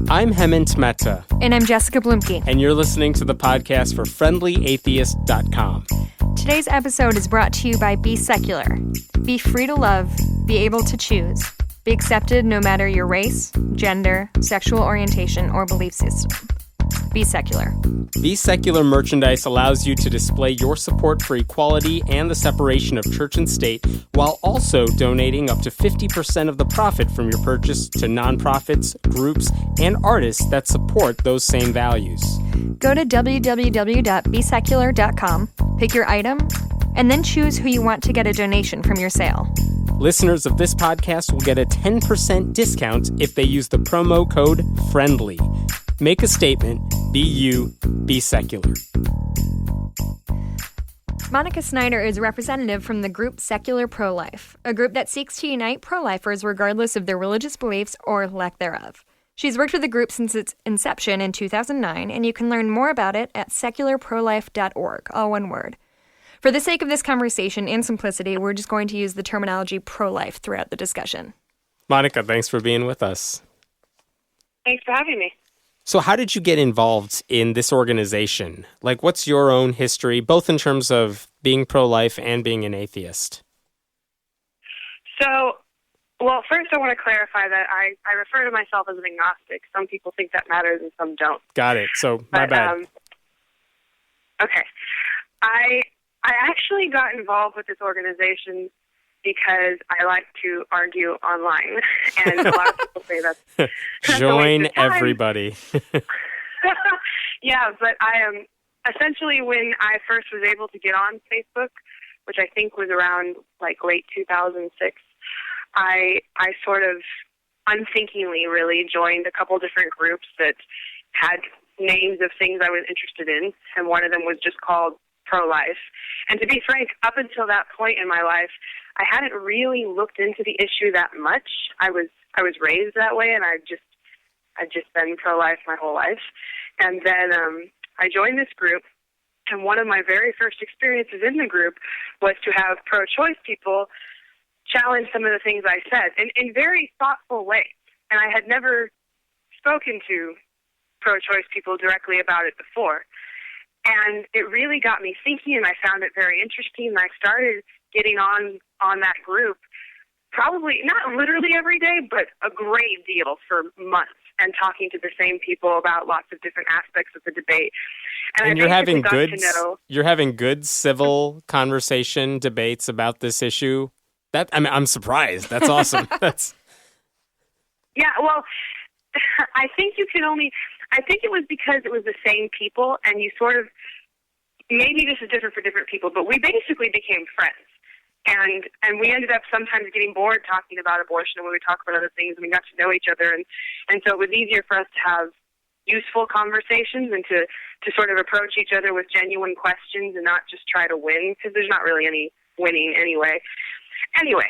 I'm Hemant Mehta. And I'm Jessica Blumke. And you're listening to the podcast for FriendlyAtheist.com. Today's episode is brought to you by Be Secular. Be free to love, be able to choose, be accepted no matter your race, gender, sexual orientation, or belief system. Be Secular. Be Secular merchandise allows you to display your support for equality and the separation of church and state, while also donating up to 50% of the profit from your purchase to nonprofits, groups, and artists that support those same values. Go to www.besecular.com, pick your item, and then choose who you want to get a donation from your sale. Listeners of this podcast will get a 10% discount if they use the promo code FRIENDLY. Make a statement. Be you. Be secular. Monica Snyder is a representative from the group Secular Pro-Life, a group that seeks to unite pro-lifers regardless of their religious beliefs or lack thereof. She's worked with the group since its inception in 2009, and you can learn more about it at secularprolife.org, all one word. For the sake of this conversation and simplicity, we're just going to use the terminology pro-life throughout the discussion. Monica, thanks for being with us. Thanks for having me. So how did you get involved in this organization? Like, what's your own history, both in terms of being pro-life and being an atheist? So, well, first I want to clarify that I refer to myself as an agnostic. Some people think that matters and some don't. Got it. So, my bad. Okay. I actually got involved with this organization because I like to argue online, and a lot of people say that's Join everybody. Yeah, but I am essentially, when I first was able to get on Facebook, which I think was around like late 2006, I sort of unthinkingly really joined a couple different groups that had names of things I was interested in, and one of them was just called pro-life. And to be frank, up until that point in my life, I hadn't really looked into the issue that much. I was raised that way, and I've just been pro-life my whole life. And then I joined this group, and one of my very first experiences in the group was to have pro-choice people challenge some of the things I said in very thoughtful ways. And I had never spoken to pro-choice people directly about it before. And it really got me thinking, and I found it very interesting, and I started getting on that group probably not literally every day, but a great deal for months, and talking to the same people about lots of different aspects of the debate. And you're having you're having good civil conversation debates about this issue. I'm surprised. That's awesome. Yeah, well, I think it was because it was the same people, and you sort of, maybe this is different for different people, but we basically became friends. And we ended up sometimes getting bored talking about abortion, and we would talk about other things, and we got to know each other. And so it was easier for us to have useful conversations and to sort of approach each other with genuine questions and not just try to win, because there's not really any winning anyway. Anyway,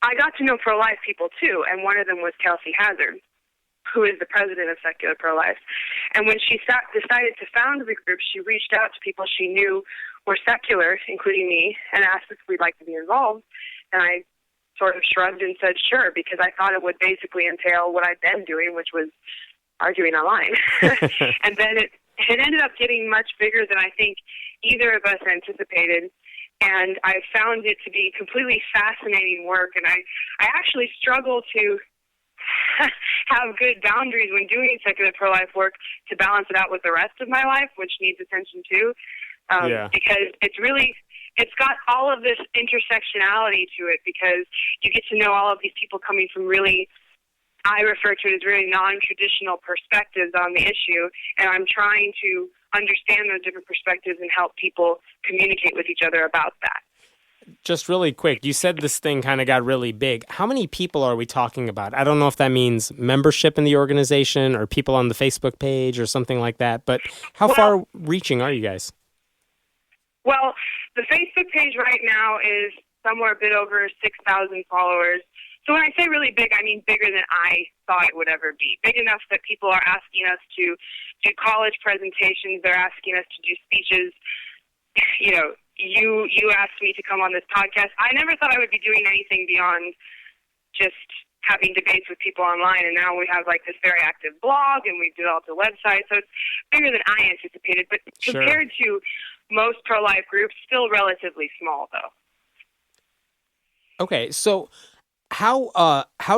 I got to know pro-life people too, and one of them was Kelsey Hazard, who is the president of Secular Pro-Life. And when she decided to found the group, she reached out to people she knew were secular, including me, and asked if we'd like to be involved. And I sort of shrugged and said sure, because I thought it would basically entail what I'd been doing, which was arguing online. And then it ended up getting much bigger than I think either of us anticipated. And I found it to be completely fascinating work, and I actually struggle to have good boundaries when doing secular pro-life work to balance it out with the rest of my life, which needs attention too, because it's got all of this intersectionality to it, because you get to know all of these people coming from really, I refer to it as really non-traditional perspectives on the issue, and I'm trying to understand those different perspectives and help people communicate with each other about that. Just really quick, you said this thing kind of got really big. How many people are we talking about? I don't know if that means membership in the organization or people on the Facebook page or something like that, but how far reaching are you guys? Well, the Facebook page right now is somewhere a bit over 6,000 followers. So when I say really big, I mean bigger than I thought it would ever be. Big enough that people are asking us to do college presentations. They're asking us to do speeches. You know, you asked me to come on this podcast. I never thought I would be doing anything beyond just having debates with people online, and now we have like this very active blog, and we've developed a website, so it's bigger than I anticipated, but Sure. compared to most pro-life groups, still relatively small, though. Okay, so how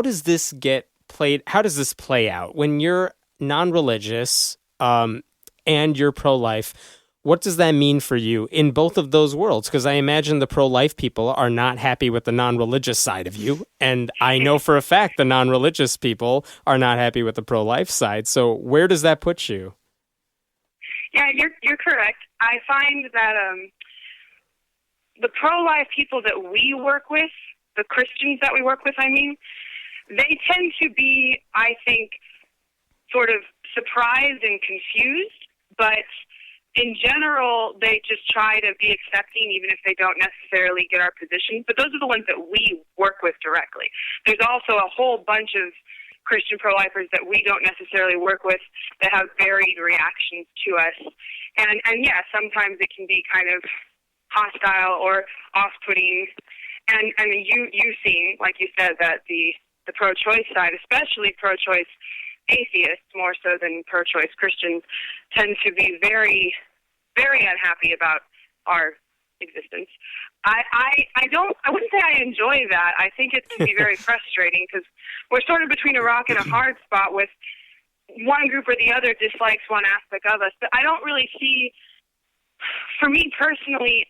does this get played? How does this play out when you're non-religious and you're pro-life? What does that mean for you in both of those worlds? Because I imagine the pro-life people are not happy with the non-religious side of you, and I know for a fact the non-religious people are not happy with the pro-life side. So where does that put you? Yeah, you're correct. I find that the pro-life people that we work with, the Christians that we work with, they tend to be, I think, sort of surprised and confused, but in general, they just try to be accepting even if they don't necessarily get our position. But those are the ones that we work with directly. There's also a whole bunch of Christian pro-lifers that we don't necessarily work with that have varied reactions to us. And yeah, sometimes it can be kind of hostile or off-putting. And you've seen, like you said, that the pro-choice side, especially pro-choice atheists, more so than pro-choice Christians, tend to be very, very unhappy about our existence. I wouldn't say I enjoy that. I think it can be very frustrating because we're sort of between a rock and a hard spot with one group or the other dislikes one aspect of us. But I don't really see, for me personally,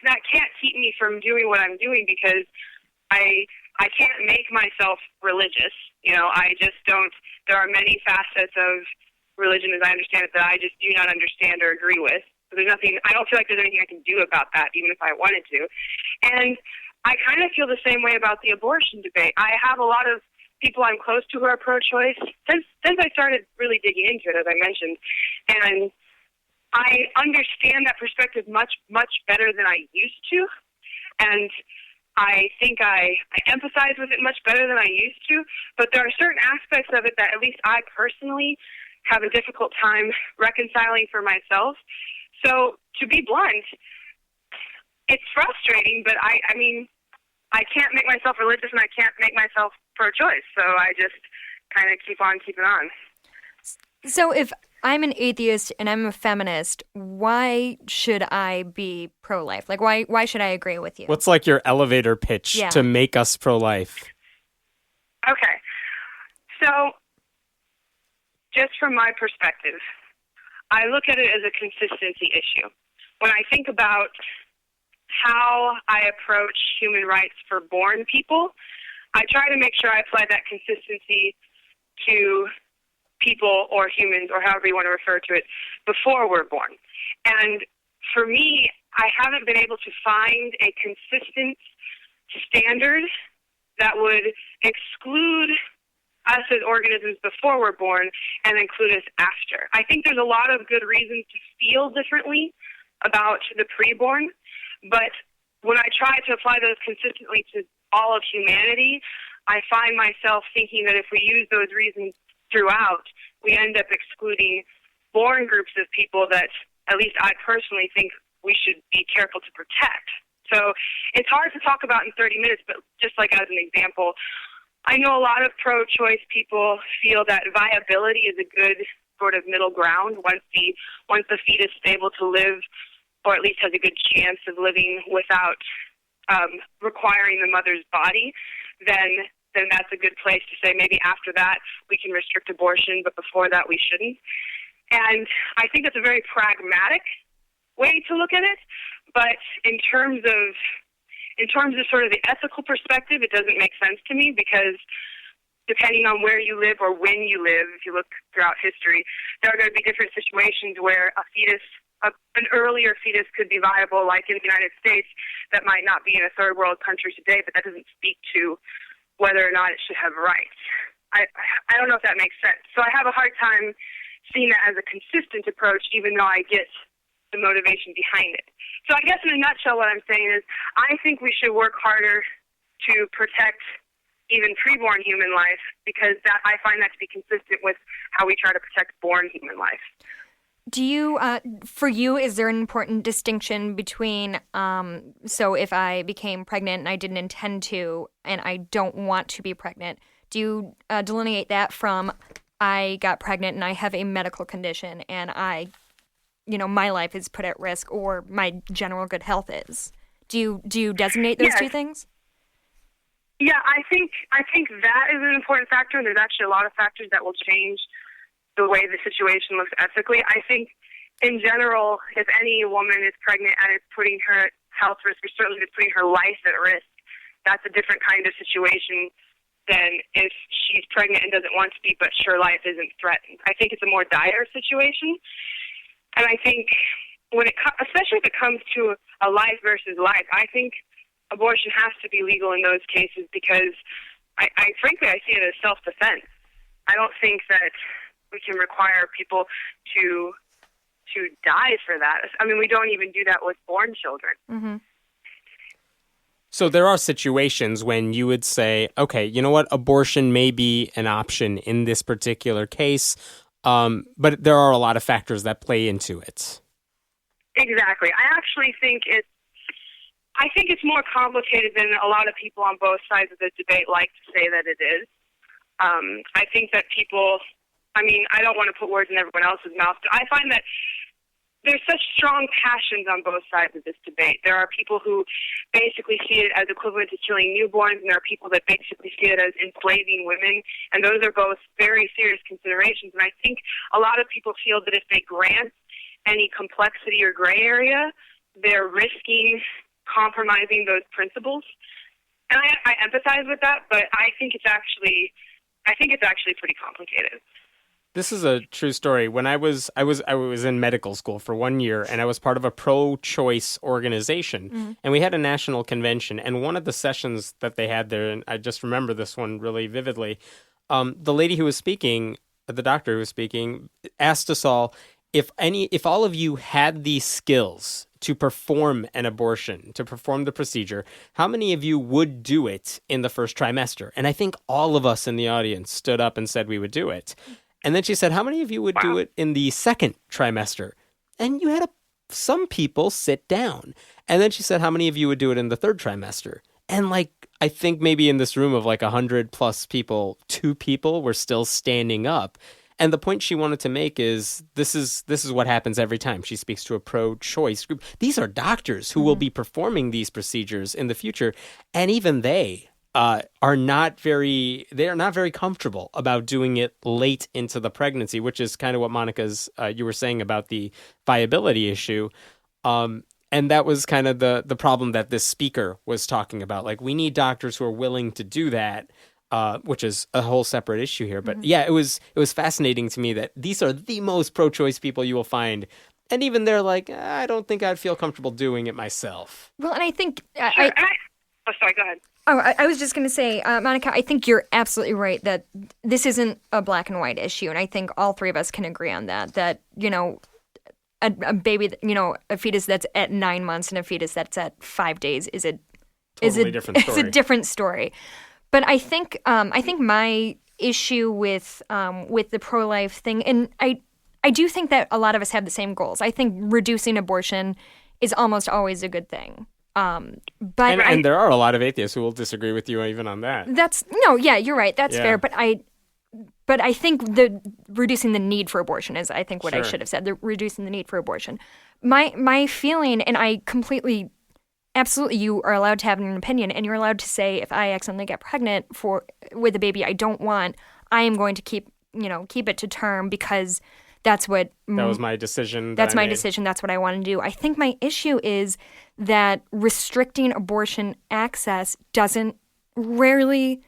that can't keep me from doing what I'm doing because I can't make myself religious. I just don't. There are many facets of religion, as I understand it, that I just do not understand or agree with. So there's nothing. I don't feel like there's anything I can do about that, even if I wanted to. And I kind of feel the same way about the abortion debate. I have a lot of people I'm close to who are pro-choice since I started really digging into it, as I mentioned, and I understand that perspective much, much better than I used to, and I think I empathize with it much better than I used to, but there are certain aspects of it that at least I personally have a difficult time reconciling for myself. So to be blunt, it's frustrating, but I can't make myself religious and I can't make myself pro-choice, so I just kind of keep on keeping on. So if I'm an atheist and I'm a feminist, why should I be pro-life? Like, why should I agree with you? What's like your elevator pitch to make us pro-life? Okay. So, just from my perspective, I look at it as a consistency issue. When I think about how I approach human rights for born people, I try to make sure I apply that consistency to people or humans or however you want to refer to it before we're born. And for me, I haven't been able to find a consistent standard that would exclude us as organisms before we're born and include us after. I think there's a lot of good reasons to feel differently about the preborn, but when I try to apply those consistently to all of humanity, I find myself thinking that if we use those reasons throughout, we end up excluding born groups of people that at least I personally think we should be careful to protect. So it's hard to talk about in 30 minutes, but just like as an example, I know a lot of pro-choice people feel that viability is a good sort of middle ground. Once the fetus is able to live, or at least has a good chance of living without requiring the mother's body, then that's a good place to say maybe after that we can restrict abortion, but before that we shouldn't. And I think that's a very pragmatic way to look at it. But in terms of sort of the ethical perspective, it doesn't make sense to me because depending on where you live or when you live, if you look throughout history, there are going to be different situations where an earlier fetus could be viable, like in the United States, that might not be in a third world country today, but that doesn't speak to whether or not it should have rights. I don't know if that makes sense. So I have a hard time seeing that as a consistent approach, even though I get the motivation behind it. So I guess in a nutshell what I'm saying is I think we should work harder to protect even preborn human life because I find that to be consistent with how we try to protect born human life. Do you, for you, is there an important distinction between, so if I became pregnant and I didn't intend to, and I don't want to be pregnant, do you delineate that from I got pregnant and I have a medical condition and my life is put at risk, or my general good health is? Do you designate those two things? Yeah, I think that is an important factor, and there's actually a lot of factors that will change the way the situation looks ethically. I think, in general, if any woman is pregnant and it's putting her health risk, or certainly it's putting her life at risk, that's a different kind of situation than if she's pregnant and doesn't want to be, but her life isn't threatened. I think it's a more dire situation, and I think especially if it comes to a life versus life, I think abortion has to be legal in those cases, because I frankly see it as self-defense. I don't think that we can require people to die for that. I mean, we don't even do that with born children. Mm-hmm. So there are situations when you would say, okay, you know what, abortion may be an option in this particular case, but there are a lot of factors that play into it. Exactly. I actually think it's more complicated than a lot of people on both sides of the debate like to say that it is. I think that people, I don't want to put words in everyone else's mouth, but I find that there's such strong passions on both sides of this debate. There are people who basically see it as equivalent to killing newborns, and there are people that basically see it as enslaving women, and those are both very serious considerations. And I think a lot of people feel that if they grant any complexity or gray area, they're risking compromising those principles. And I empathize with that, but I think it's actually pretty complicated. This is a true story. When I was in medical school for 1 year, and I was part of a pro-choice organization, and we had a national convention. And one of the sessions that they had there, and I just remember this one really vividly, the lady who was speaking, the doctor who was speaking, asked us all if all of you had these skills to perform an abortion, to perform the procedure, how many of you would do it in the first trimester? And I think all of us in the audience stood up and said we would do it. And then she said, how many of you would do it in the second trimester? And you had some people sit down. And then she said, how many of you would do it in the third trimester? And I think maybe in this room of 100 plus people, 2 people were still standing up. And the point she wanted to make is this is what happens every time she speaks to a pro-choice group. These are doctors who will be performing these procedures in the future, and even they are not very comfortable about doing it late into the pregnancy, which is kind of what Monica's you were saying about the viability issue. And that was kind of the problem that this speaker was talking about. We need doctors who are willing to do that. Which is a whole separate issue here. But yeah, it was fascinating to me that these are the most pro-choice people you will find. And even they're like, I don't think I'd feel comfortable doing it myself. Well, and I think... sorry, go ahead. Oh, I was just going to say, Monica, I think you're absolutely right that this isn't a black and white issue. And I think all three of us can agree on that, a baby, a fetus that's at 9 months and a fetus that's at 5 days is a different story. But I think my issue with the pro-life thing, and I do think that a lot of us have the same goals. I think reducing abortion is almost always a good thing. But there are a lot of atheists who will disagree with you even on that. You're right. That's fair. But I think the reducing the need for abortion is, I think, what I should have said. The reducing the need for abortion. My feeling, and I completely. Absolutely, you are allowed to have an opinion, and you're allowed to say, if I accidentally get pregnant with a baby I don't want, I am going to keep it to term because that was my decision. That's my decision. That's what I want to do. I think my issue is that restricting abortion access rarely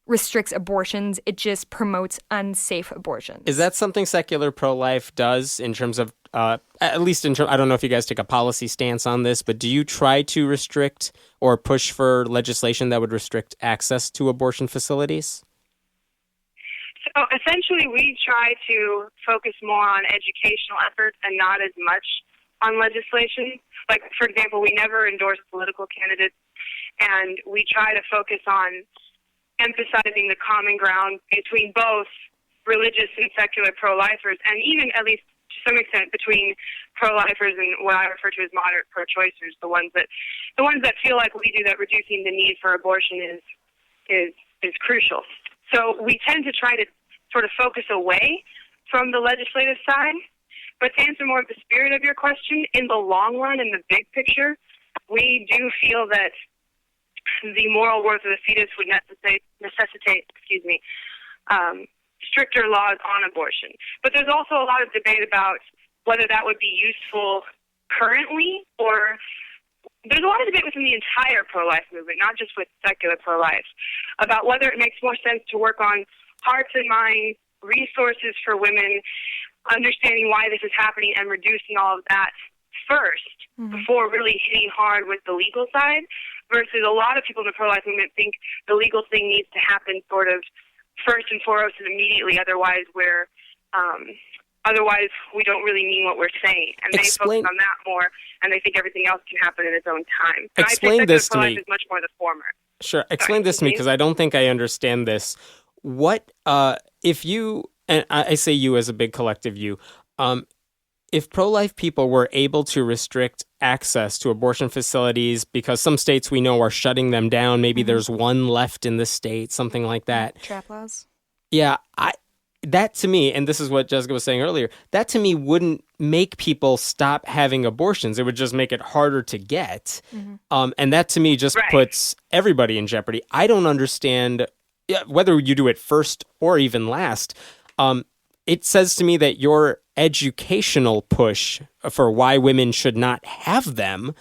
restricts abortions. It just promotes unsafe abortions. Is that something secular pro-life does in terms of, at least I don't know if you guys take a policy stance on this, but do you try to restrict or push for legislation that would restrict access to abortion facilities? So essentially we try to focus more on educational efforts and not as much on legislation. Like, for example, we never endorse political candidates, and we try to focus on emphasizing the common ground between both religious and secular pro-lifers, and even at least some extent between pro-lifers and what I refer to as moderate pro-choicers, the ones that feel like we do, that reducing the need for abortion is crucial. So we tend to try to sort of focus away from the legislative side. But to answer more of the spirit of your question, in the long run, in the big picture, we do feel that the moral worth of the fetus would necessitate stricter laws on abortion. But there's also a lot of debate about whether that would be useful currently, or there's a lot of debate within the entire pro-life movement, not just with secular pro-life, about whether it makes more sense to work on hearts and minds, resources for women, understanding why this is happening and reducing all of that first before really hitting hard with the legal side, versus a lot of people in the pro-life movement think the legal thing needs to happen sort of first and foremost and immediately, otherwise we don't really mean what we're saying. And they focus on that more, and they think everything else can happen in its own time. And explain this to me. Is much more the former. Sure. Explain this to me, because I don't think I understand this. What, if you, and I say you as a big collective you, if pro-life people were able to restrict access to abortion facilities, because some states we know are shutting them down, maybe there's one left in the state, something like that. Trap laws? Yeah, that to me, and this is what Jessica was saying earlier, that to me wouldn't make people stop having abortions. It would just make it harder to get. And that to me just puts everybody in jeopardy. I don't understand whether you do it first or even last. It says to me that your educational push for why women should not have them,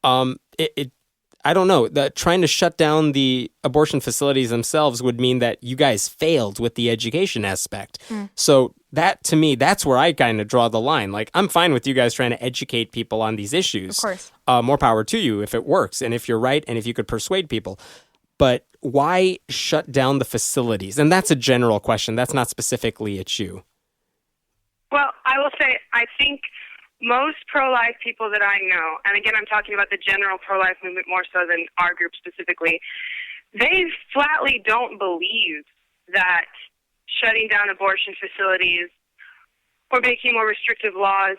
I don't know, trying to shut down the abortion facilities themselves would mean that you guys failed with the education aspect. So that, to me, that's where I kind of draw the line. Like, I'm fine with you guys trying to educate people on these issues. Of course. More power to you if it works and if you're right and if you could persuade people. But why shut down the facilities? And that's a general question. That's not specifically at you. Well, I will say, I think most pro-life people that I know, and again, I'm talking about the general pro-life movement more so than our group specifically, they flatly don't believe that shutting down abortion facilities or making more restrictive laws,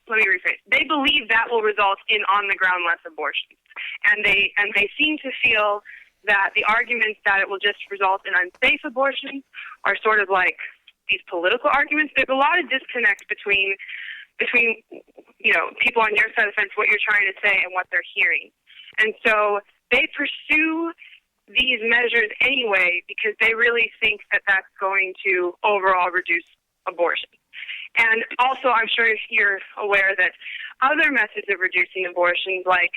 let me rephrase, they believe that will result in on-the-ground less abortions. And they seem to feel that the arguments that it will just result in unsafe abortions are sort of like these political arguments. There's a lot of disconnect between people on your side of the fence, what you're trying to say and what they're hearing. And so they pursue these measures anyway because they really think that that's going to overall reduce abortion. And also, I'm sure you're aware that other methods of reducing abortions, like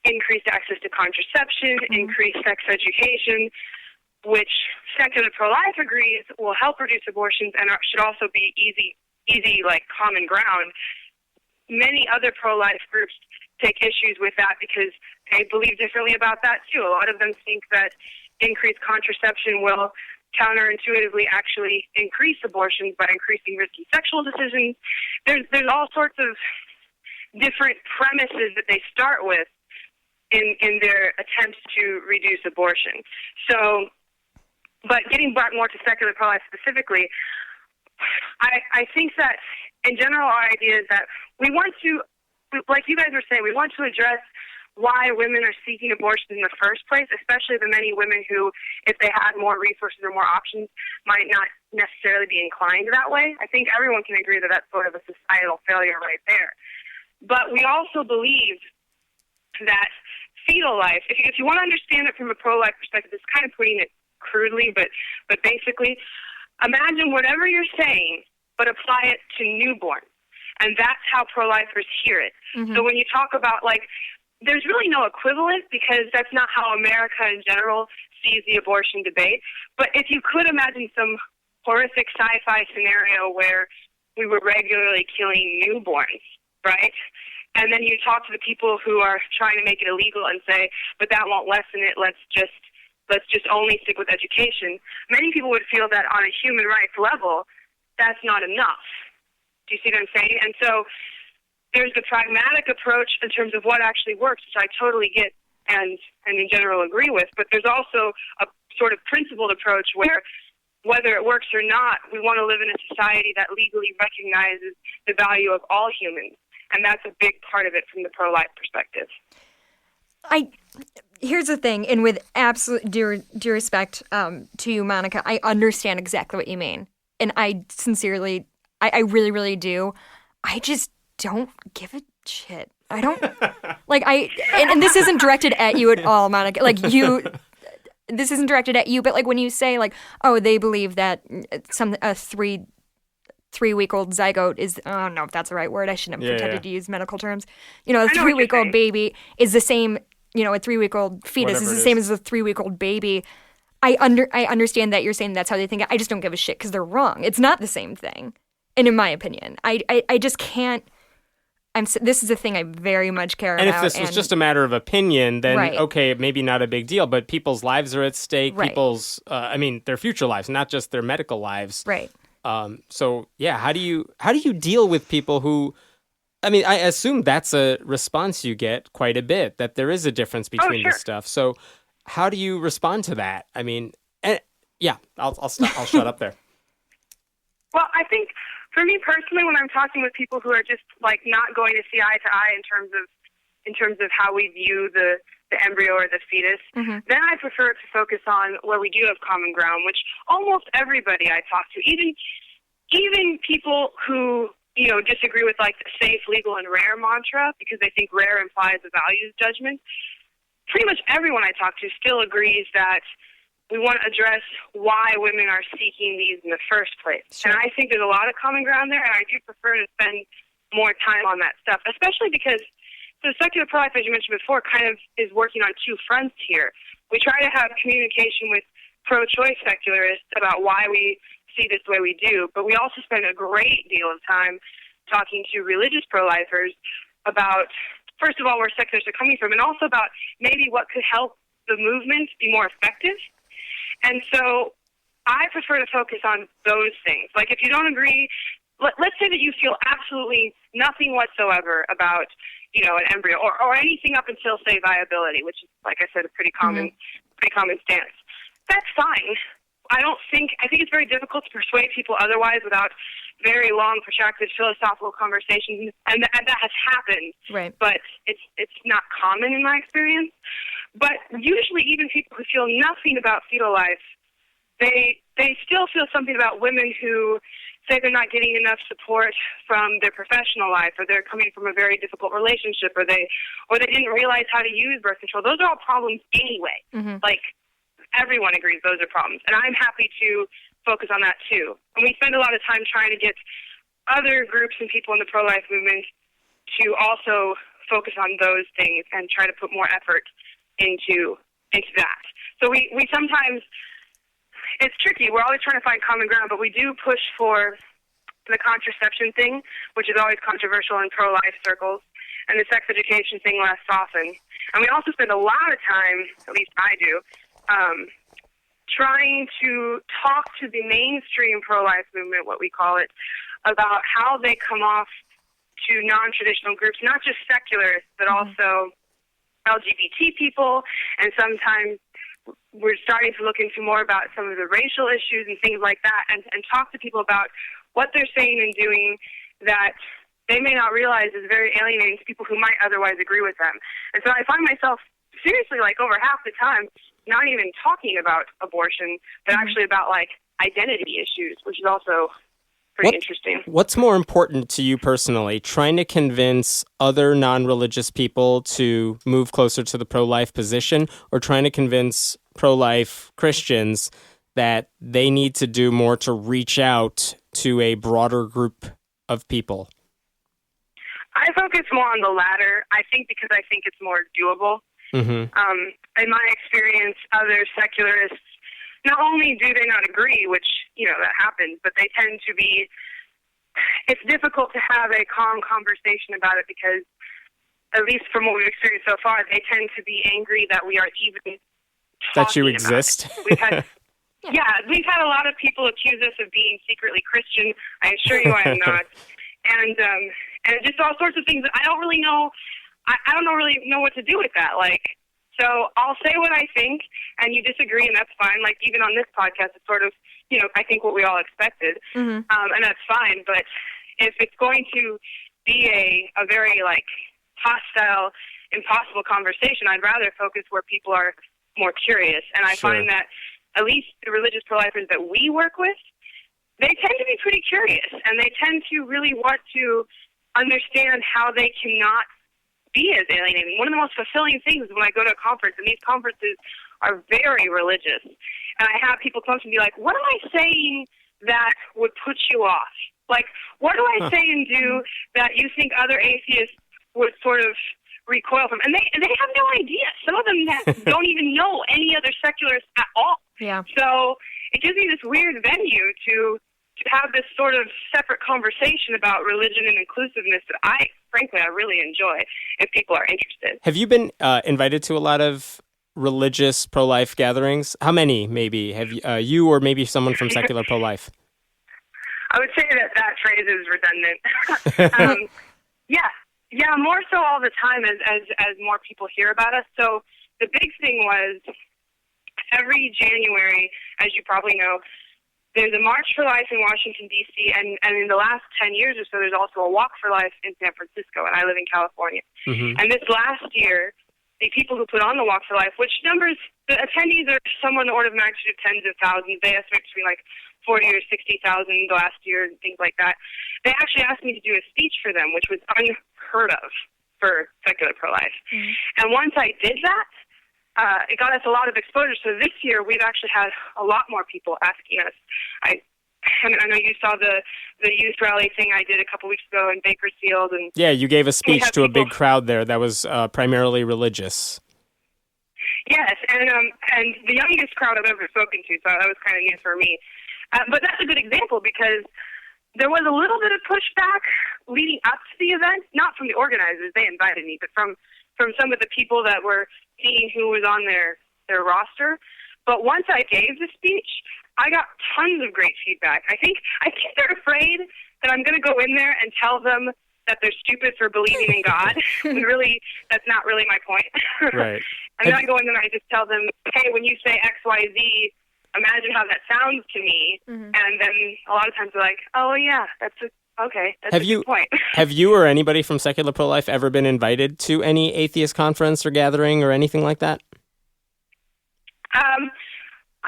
increased access to contraception, increased sex education, which secular pro-life agrees will help reduce abortions and should also be easy, like common ground. Many other pro-life groups take issues with that because they believe differently about that too. A lot of them think that increased contraception will counterintuitively actually increase abortions by increasing risky sexual decisions. There's all sorts of different premises that they start with in their attempts to reduce abortion. So, but getting back more to secular pro-life specifically, I think that in general our idea is that we want to, like you guys were saying, we want to address why women are seeking abortion in the first place, especially the many women who, if they had more resources or more options, might not necessarily be inclined that way. I think everyone can agree that that's sort of a societal failure right there. But we also believe that fetal life, if you want to understand it from a pro-life perspective, it's kind of putting it crudely, but basically, imagine whatever you're saying, but apply it to newborns. And that's how pro-lifers hear it. So when you talk about, like, there's really no equivalent because that's not how America in general sees the abortion debate. But if you could imagine some horrific sci-fi scenario where we were regularly killing newborns, right? And then you talk to the people who are trying to make it illegal and say, but that won't lessen it, let's just only stick with education. Many people would feel that on a human rights level, that's not enough. Do you see what I'm saying? And so there's the pragmatic approach in terms of what actually works, which I totally get and in general agree with, but there's also a sort of principled approach where whether it works or not, we want to live in a society that legally recognizes the value of all humans. And that's a big part of it from the pro-life perspective. Here's the thing, and with absolute due respect to you, Monica, I understand exactly what you mean. And I sincerely, I really, really do. I just don't give a shit. I don't, and this isn't directed at you at all, Monica. This isn't directed at you, but when you say oh, they believe that a three-week-old zygote is, I don't know if that's the right word. I shouldn't have pretended to use medical terms. A 3-week-old baby is the same, a 3-week-old fetus is the same as a 3-week-old baby. I understand that you're saying that's how they think. I just don't give a shit because they're wrong. It's not the same thing. And in my opinion, I just can't. This is a thing I very much care about. And if this was just a matter of opinion, then okay, maybe not a big deal. But people's lives are at stake. Right. People's, their future lives, not just their medical lives. Right. So yeah, how do you deal with people who? I assume that's a response you get quite a bit. That there is a difference between this stuff. So how do you respond to that? I'll shut up there. Well, I think for me personally, when I'm talking with people who are just not going to see eye to eye in terms of how we view the embryo or the fetus, then I prefer to focus on where we do have common ground, which almost everybody I talk to, even people who disagree with the safe, legal, and rare mantra because they think rare implies a values judgment. Pretty much everyone I talk to still agrees that we want to address why women are seeking these in the first place. Sure. And I think there's a lot of common ground there, and I do prefer to spend more time on that stuff, especially because the secular pro-life, as you mentioned before, kind of is working on two fronts here. We try to have communication with pro-choice secularists about why we see this the way we do, but we also spend a great deal of time talking to religious pro-lifers about, first of all, where secularists are coming from, and also about maybe what could help the movement be more effective. And so I prefer to focus on those things. If you don't agree, let's say that you feel absolutely nothing whatsoever about, an embryo or anything up until, say, viability, which is, like I said, a pretty common stance. That's fine. I think it's very difficult to persuade people otherwise without very long, protracted philosophical conversations, and that has happened. Right. But it's not common in my experience. But usually, even people who feel nothing about fetal life, they still feel something about women who say they're not getting enough support from their professional life, or they're coming from a very difficult relationship, or they didn't realize how to use birth control. Those are all problems anyway. Mm-hmm. Everyone agrees those are problems, and I'm happy to focus on that too. And we spend a lot of time trying to get other groups and people in the pro-life movement to also focus on those things and try to put more effort into that. So we sometimes, it's tricky. We're always trying to find common ground, but we do push for the contraception thing, which is always controversial in pro-life circles, and the sex education thing less often. And we also spend a lot of time, at least I do, trying to talk to the mainstream pro-life movement, what we call it, about how they come off to non-traditional groups, not just secularists, but also LGBT people, and sometimes we're starting to look into more about some of the racial issues and things like that, and talk to people about what they're saying and doing that they may not realize is very alienating to people who might otherwise agree with them. And so I find myself seriously, over half the time, not even talking about abortion, but actually about identity issues, which is also pretty interesting. What's more important to you personally, trying to convince other non-religious people to move closer to the pro-life position, or trying to convince pro-life Christians that they need to do more to reach out to a broader group of people? I focus more on the latter, I think, because I think it's more doable. Mm-hmm. In my experience, other secularists, not only do they not agree, which, that happens, but they tend to be, it's difficult to have a calm conversation about it because, at least from what we've experienced so far, they tend to be angry that we are even talking that you exist. We've had, we've had a lot of people accuse us of being secretly Christian. I assure you I am not. And just all sorts of things that I don't really know. I don't really know what to do with that. So I'll say what I think, and you disagree, and that's fine. Even on this podcast, it's sort of I think what we all expected, and that's fine. But if it's going to be a very hostile, impossible conversation, I'd rather focus where people are more curious. And I find that at least the religious pro-lifers that we work with, they tend to be pretty curious, and they tend to really want to understand how they cannot be as alienating. One of the most fulfilling things is when I go to a conference, and these conferences are very religious, and I have people come to me like, what am I saying that would put you off? Like, what do I say and do that you think other atheists would sort of recoil from? And they have no idea. Some of them don't even know any other secularists at all. Yeah. So it gives me this weird venue to have this sort of separate conversation about religion and inclusiveness that I really enjoy if people are interested. Have you been invited to a lot of religious pro-life gatherings? How many, maybe, have you or maybe someone from secular pro-life? I would say that phrase is redundant. Yeah, more so all the time as more people hear about us. So the big thing was every January, as you probably know, there's a March for Life in Washington, D.C., and in the last 10 years or so, there's also a Walk for Life in San Francisco, and I live in California. Mm-hmm. And this last year, the people who put on the Walk for Life, which numbers, the attendees are somewhere in the order of magnitude of tens of thousands. They estimate between 40 or 60,000 last year and things like that. They actually asked me to do a speech for them, which was unheard of for secular pro-life. Mm-hmm. And once I did that, it got us a lot of exposure. So this year, we've actually had a lot more people asking us. I know you saw the youth rally thing I did a couple weeks ago in Bakersfield. And yeah, you gave a speech to a big crowd there that was primarily religious. Yes, and the youngest crowd I've ever spoken to, so that was kind of new for me. But that's a good example because there was a little bit of pushback leading up to the event, not from the organizers, they invited me, but from some of the people that were seeing who was on their roster. But once I gave the speech, I got tons of great feedback. I think they're afraid that I'm going to go in there and tell them that they're stupid for believing in God. And really, that's not really my point. Right. And then I go in there and I just tell them, hey, when you say X, Y, Z, imagine how that sounds to me. Mm-hmm. And then a lot of times they're like, oh, yeah, that's a good point. Have you or anybody from Secular Pro-Life ever been invited to any atheist conference or gathering or anything like that?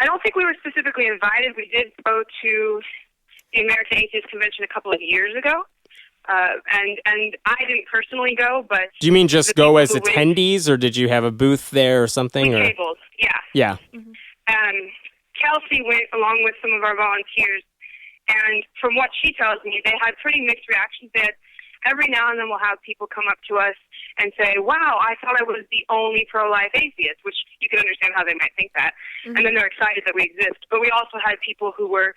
I don't think we were specifically invited. We did go to the American Atheist Convention a couple of years ago, and I didn't personally go, but... Do you mean just go as attendees, or did you have a booth there or something? We tabled, yeah. Yeah. Mm-hmm. Kelsey went along with some of our volunteers, and from what she tells me, they had pretty mixed reactions. They had, every now and then we'll have people come up to us and say, wow, I thought I was the only pro-life atheist, which you can understand how they might think that. Mm-hmm. And then they're excited that we exist. But we also had people who were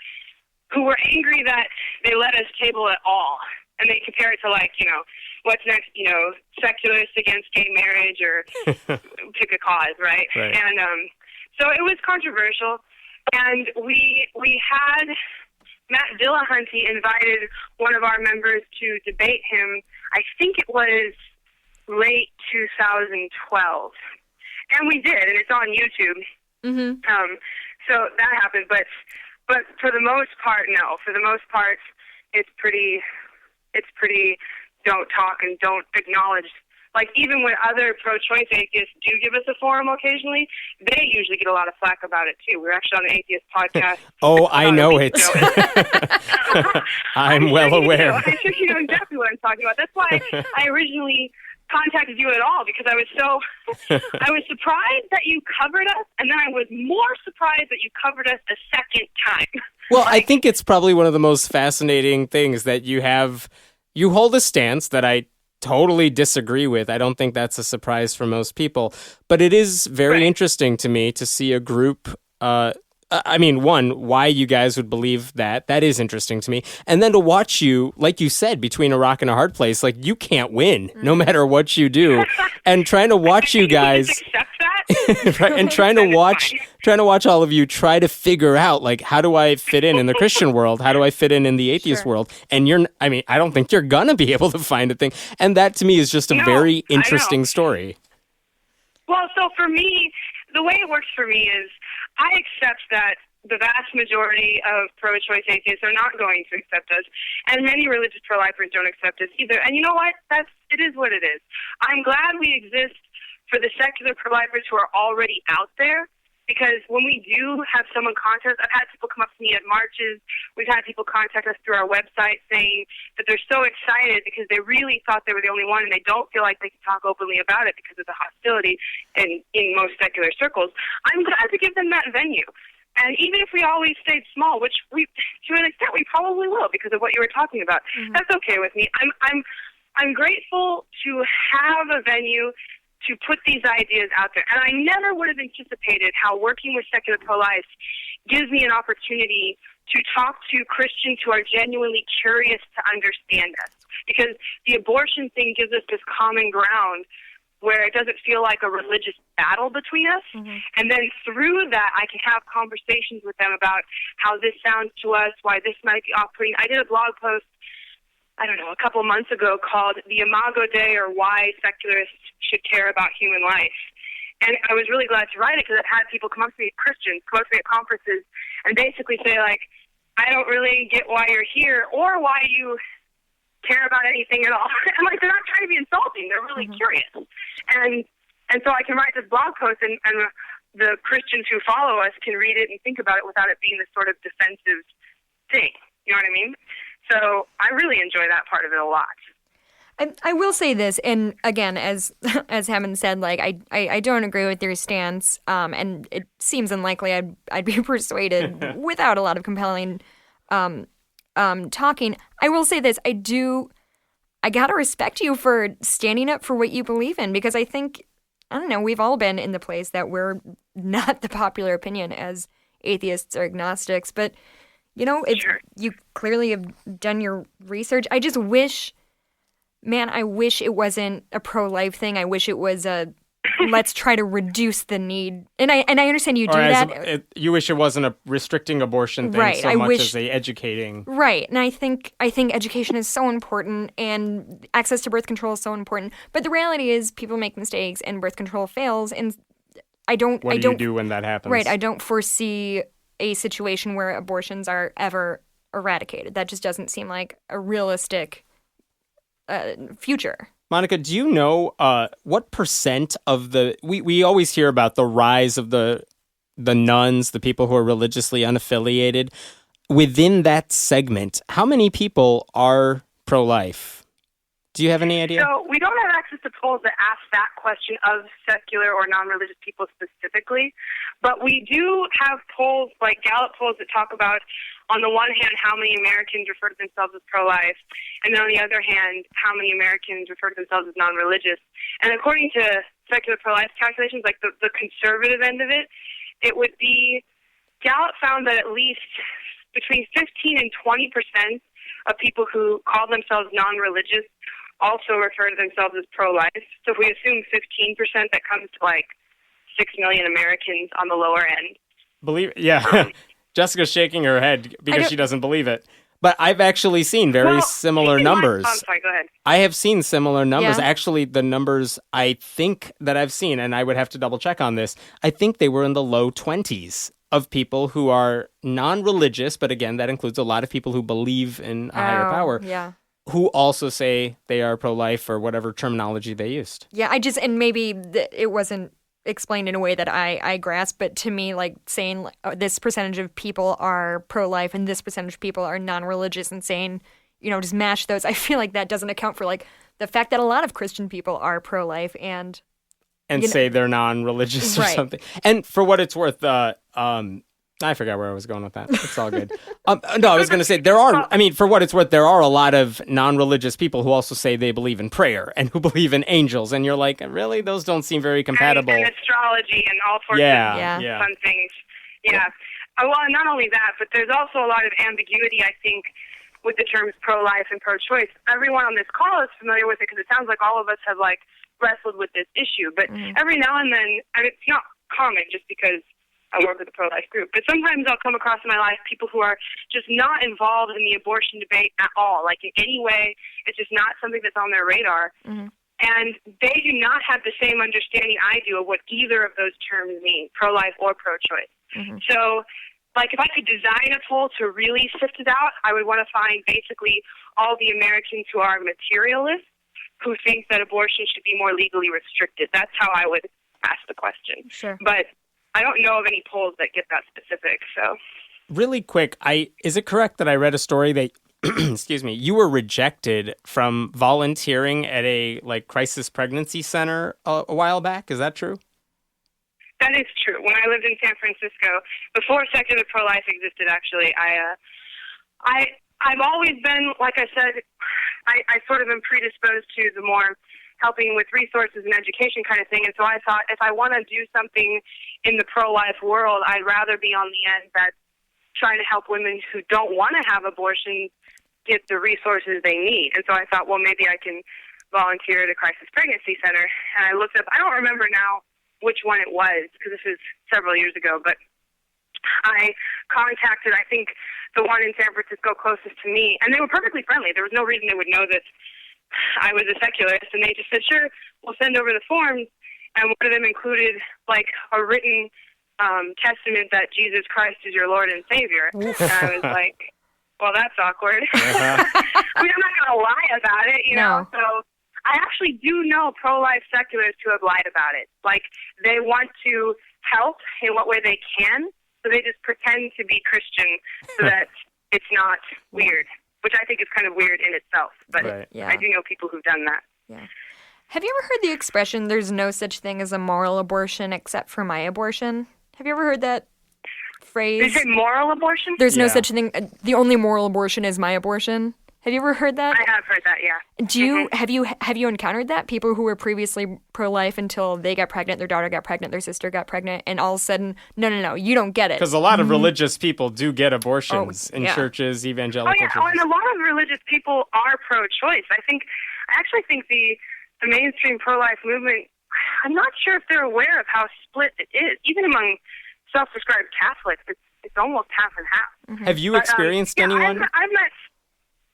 angry that they let us table at all. And they compare it to, what's next, secularists against gay marriage or pick a cause, right? And so it was controversial. And we had... Matt Dillahunty invited one of our members to debate him. I think it was late 2012. And we did, and it's on YouTube. Mm-hmm. So that happened. But for the most part, no. For the most part, it's pretty don't talk and don't acknowledge. Even when other pro-choice atheists do give us a forum occasionally, they usually get a lot of flack about it, too. We're actually on the Atheist podcast. Oh, I know it. I'm well aware. I'm sure you know exactly what I'm talking about. That's why I originally contacted you at all, because I was surprised that you covered us, and then I was more surprised that you covered us a second time. Well, I think it's probably one of the most fascinating things that you hold a stance that I totally disagree with. I don't think that's a surprise for most people, but it is very interesting to me to see a group. Why you guys would believe that is interesting to me, and then to watch you, like you said, between a rock and a hard place. You can't win no matter what you do, and trying to watch you guys accept that, right, and trying to watch all of you try to figure out how do I fit in the Christian world? How do I fit in the atheist world? And I don't think you're gonna be able to find a thing. And that to me is just a very interesting story. Well, so for me, the way it works for me is I accept that the vast majority of pro-choice atheists are not going to accept us, and many religious pro-lifers don't accept us either. And you know what? It is what it is. I'm glad we exist for the secular pro-lifers who are already out there, because when we do have someone contact us, I've had people come up to me at marches. We've had people contact us through our website saying that they're so excited because they really thought they were the only one and they don't feel like they can talk openly about it because of the hostility in most secular circles. I'm glad to give them that venue. And even if we always stayed small, which we, to an extent, we probably will because of what you were talking about, that's okay with me. I'm grateful to have a venue to put these ideas out there. And I never would have anticipated how working with secular pro-life gives me an opportunity to talk to Christians who are genuinely curious to understand us. Because the abortion thing gives us this common ground where it doesn't feel like a religious battle between us. And then through that, I can have conversations with them about how this sounds to us, why this might be off-putting. I did a blog post, I don't know, a couple months ago called The Imago Dei, or Why Secularists Should Care About Human Life. And I was really glad to write it because I've had people come up to me, Christians, come up to me at conferences and basically say, like, I don't really get why you're here or why you care about anything at all. I'm like, they're not trying to be insulting. They're really curious. And so I can write this blog post and the Christians who follow us can read it and think about it without it being this sort of defensive thing. You know what I mean? So I really enjoy that part of it a lot. I will say this, and again, as Hammond said, like I don't agree with your stance, and it seems unlikely I'd be persuaded without a lot of compelling talking. I will say this, I gotta respect you for standing up for what you believe in, because I think, I don't know, we've all been in the place that we're not the popular opinion as atheists or agnostics, but you know, you clearly have done your research. I just wish, man, I wish it wasn't a pro-life thing. I wish it was a let's try to reduce the need. And I understand you do that. You wish it wasn't a restricting abortion thing so much as a educating. Right. And I think education is so important and access to birth control is so important. But the reality is people make mistakes and birth control fails. And What do you do when that happens? Right. I don't foresee a situation where abortions are ever eradicated. That just doesn't seem like a realistic future. Monica, do you know what percent of we always hear about the rise of the nuns, the people who are religiously unaffiliated. Within that segment, how many people are pro-life? Do you have any idea? So we don't have access to polls that ask that question of secular or non-religious people specifically, but we do have polls like Gallup polls that talk about, on the one hand, how many Americans refer to themselves as pro-life, and then on the other hand, how many Americans refer to themselves as non-religious. And according to secular pro-life calculations, like the conservative end of it, it would be, Gallup found that at least between 15 and 20% of people who call themselves non-religious also refer to themselves as pro-life. So if we assume 15%, that comes to like 6 million Americans on the lower end. Yeah. Jessica's shaking her head because she doesn't believe it. But I've actually seen similar numbers. I'm sorry, go ahead. I have seen similar numbers. Yeah. Actually, the numbers I think that I've seen, and I would have to double check on this, I think they were in the low 20s of people who are non-religious, but again, that includes a lot of people who believe in a higher power. Yeah. Who also say they are pro-life or whatever terminology they used. Yeah, and maybe it wasn't explained in a way that I grasp, but to me, like saying this percentage of people are pro-life and this percentage of people are non-religious and saying, just mash those, I feel like that doesn't account for like the fact that a lot of Christian people are pro-life and say they're non-religious or something. And for what it's worth, I forgot where I was going with that. It's all good. No, I was going to say for what it's worth, there are a lot of non-religious people who also say they believe in prayer and who believe in angels. And you're like, really? Those don't seem very compatible. And astrology and all sorts of fun things. Yeah. Well, not only that, but there's also a lot of ambiguity, I think, with the terms pro-life and pro-choice. Everyone on this call is familiar with it because it sounds like all of us have wrestled with this issue. But every now and then, and it's not common just because I work with a pro-life group, but sometimes I'll come across in my life people who are just not involved in the abortion debate at all. Like in any way, it's just not something that's on their radar. And they do not have the same understanding I do of what either of those terms mean, pro-life or pro-choice. So like, if I could design a poll to really sift it out, I would want to find basically all the Americans who are materialists who think that abortion should be more legally restricted. That's how I would ask the question. Sure. But I don't know of any polls that get that specific, so. Really quick, is it correct that I read a story that excuse me, you were rejected from volunteering at a crisis pregnancy center a while back? Is that true? That is true. When I lived in San Francisco, before secular pro-life existed, actually, I've always been, like I said, I sort of am predisposed to the more helping with resources and education kind of thing. And so I thought, if I want to do something in the pro-life world, I'd rather be on the end that's trying to help women who don't want to have abortion get the resources they need. And so I thought, well, maybe I can volunteer at a crisis pregnancy center. And I looked up, I don't remember now which one it was, because this is several years ago, but I contacted, I think, the one in San Francisco closest to me, and they were perfectly friendly. There was no reason they would know that I was a secularist, and they just said, sure, we'll send over the forms, and one of them included, a written testament that Jesus Christ is your Lord and Savior. And I was like, well, that's awkward. Uh-huh. I mean, I'm not going to lie about it, you know, so I actually do know pro-life secularists who have lied about it. They want to help in what way they can, so they just pretend to be Christian so that it's not weird, which I think is kind of weird in itself. But right. Yeah. I do know people who've done that. Yeah. Have you ever heard the expression, there's no such thing as a moral abortion except for my abortion? Have you ever heard that phrase? Did you say moral abortion? There's no such thing. The only moral abortion is my abortion. Have you ever heard that? I have heard that, yeah. Do you have you encountered that? People who were previously pro-life until they got pregnant, their daughter got pregnant, their sister got pregnant, and all of a sudden, no, you don't get it. Because a lot of religious people do get abortions in churches, evangelical churches. And a lot of religious people are pro-choice. I actually think the mainstream pro-life movement, I'm not sure if they're aware of how split it is. Even among self-prescribed Catholics, it's almost half and half. Mm-hmm. Have you experienced anyone? I've met.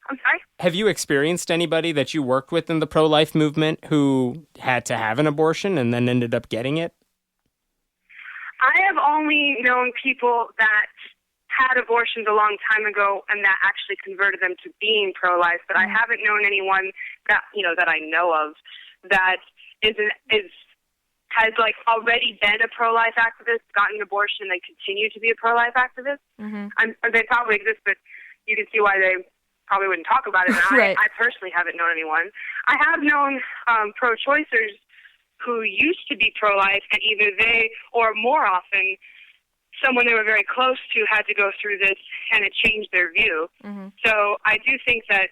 I'm sorry? Have you experienced anybody that you worked with in the pro-life movement who had to have an abortion and then ended up getting it? I have only known people that had abortions a long time ago and that actually converted them to being pro-life, but I haven't known anyone that I know of that has already been a pro-life activist, gotten an abortion, and then continue to be a pro-life activist. Mm-hmm. They probably exist, but you can see why they probably wouldn't talk about it. And right. I personally haven't known anyone. I have known pro-choicers who used to be pro-life, and either they or more often someone they were very close to had to go through this, and it changed their view. Mm-hmm. So I do think that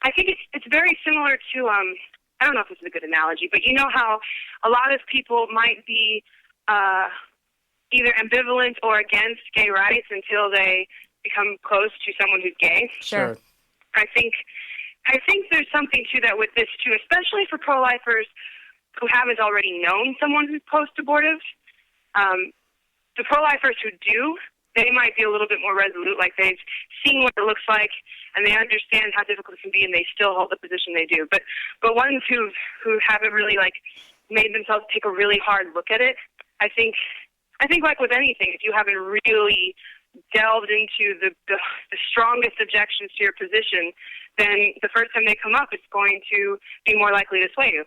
it's very similar to I don't know if this is a good analogy, but you know how a lot of people might be either ambivalent or against gay rights until they become close to someone who's gay. Sure. I think there's something to that with this too, especially for pro-lifers who haven't already known someone who's post-abortive. The pro-lifers who do, they might be a little bit more resolute, like they've seen what it looks like and they understand how difficult it can be, and they still hold the position they do. But ones who haven't really made themselves take a really hard look at it, I think like with anything, if you haven't really delved into the strongest objections to your position, then the first time they come up, it's going to be more likely to sway you.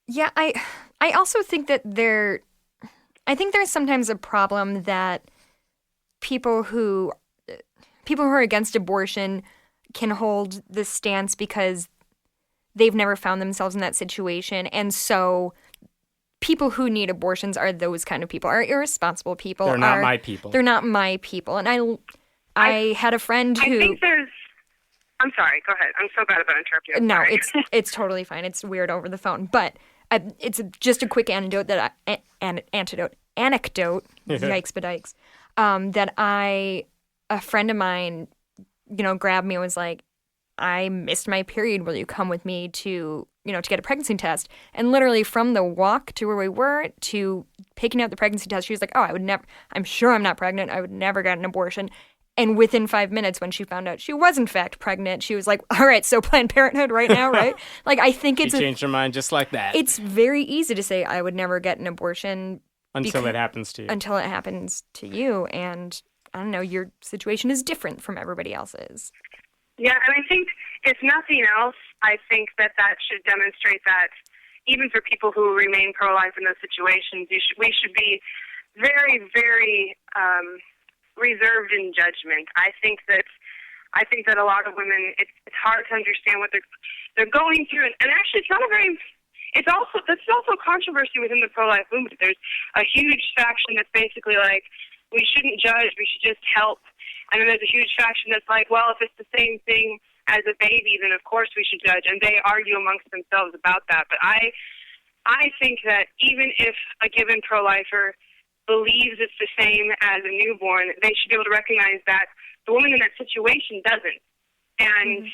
Yeah, I also think that there's sometimes a problem that people who are against abortion can hold this stance because they've never found themselves in that situation, and so people who need abortions are those kind of people, are irresponsible people. They're not my people. They're not my people. And I had a friend who... I think there's... I'm sorry, go ahead. I'm so bad about interrupting. No, it's totally fine. It's weird over the phone. But it's just a quick anecdote yikes badikes, that a friend of mine, grabbed me and was like, I missed my period. Will you come with me to get a pregnancy test? And literally from the walk to where we were to picking out the pregnancy test, she was like, oh, I'm sure I'm not pregnant. I would never get an abortion. And within 5 minutes, when she found out she was in fact pregnant, she was like, all right, so Planned Parenthood right now, right? I think she changed her mind just like that. It's very easy to say I would never get an abortion Until it happens to you. Until it happens to you, and I don't know, your situation is different from everybody else's. Yeah, and I think, if nothing else, I think that should demonstrate that even for people who remain pro-life in those situations, we should be very, very reserved in judgment. I think that a lot of women, it's hard to understand what they're going through, and actually it's not a very. It's also controversy within the pro-life movement. There's a huge faction that's basically like, we shouldn't judge, we should just help. And then there's a huge faction that's like, well, if it's the same thing as a baby, then of course we should judge. And they argue amongst themselves about that. But I think that even if a given pro-lifer believes it's the same as a newborn, they should be able to recognize that the woman in that situation doesn't. And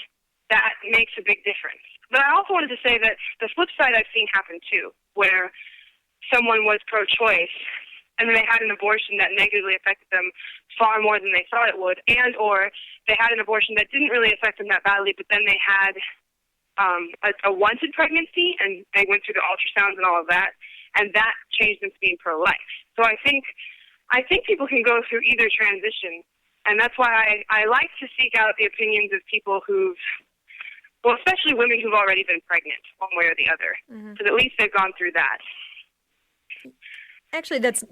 that makes a big difference. But I also wanted to say that the flip side I've seen happen too, where someone was pro-choice and then they had an abortion that negatively affected them far more than they thought it would, and or they had an abortion that didn't really affect them that badly, but then they had a wanted pregnancy, and they went through the ultrasounds and all of that, and that changed them to being pro-life. So I think people can go through either transition, and that's why I like to seek out the opinions of people well, especially women who've already been pregnant, one way or the other, so at least they've gone through that. Actually, that's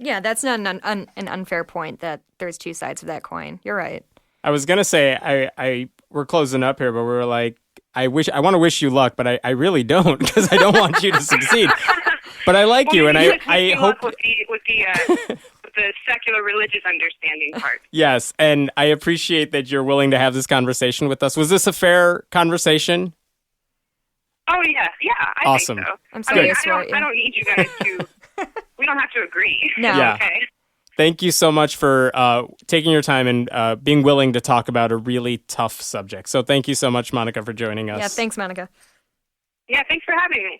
not an unfair point, that there's two sides of that coin. You're right. I was gonna say we're closing up here, but we're like, I want to wish you luck, but I really don't, because I don't want you to succeed. But I like you, and I hope with the secular religious understanding part. Yes, and I appreciate that you're willing to have this conversation with us. Was this a fair conversation? Oh yeah, I awesome. think so. I'm sorry. I don't need you guys to. We don't have to agree. No. Yeah. Okay. Thank you so much for taking your time and being willing to talk about a really tough subject. So thank you so much, Monica, for joining us. Yeah, thanks, Monica. Yeah, thanks for having me.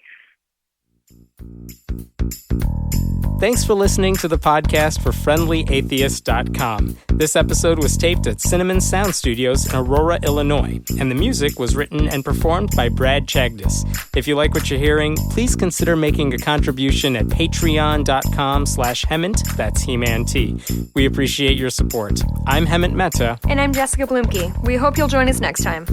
Thanks for listening to the podcast for FriendlyAtheist.com. This episode was taped at Cinnamon Sound Studios in Aurora, Illinois, and the music was written and performed by Brad Chagdis. If you like what you're hearing, please consider making a contribution at patreon.com/Hemant, that's He-Man T. We appreciate your support. I'm Hemant Mehta. And I'm Jessica Blumke. We hope you'll join us next time.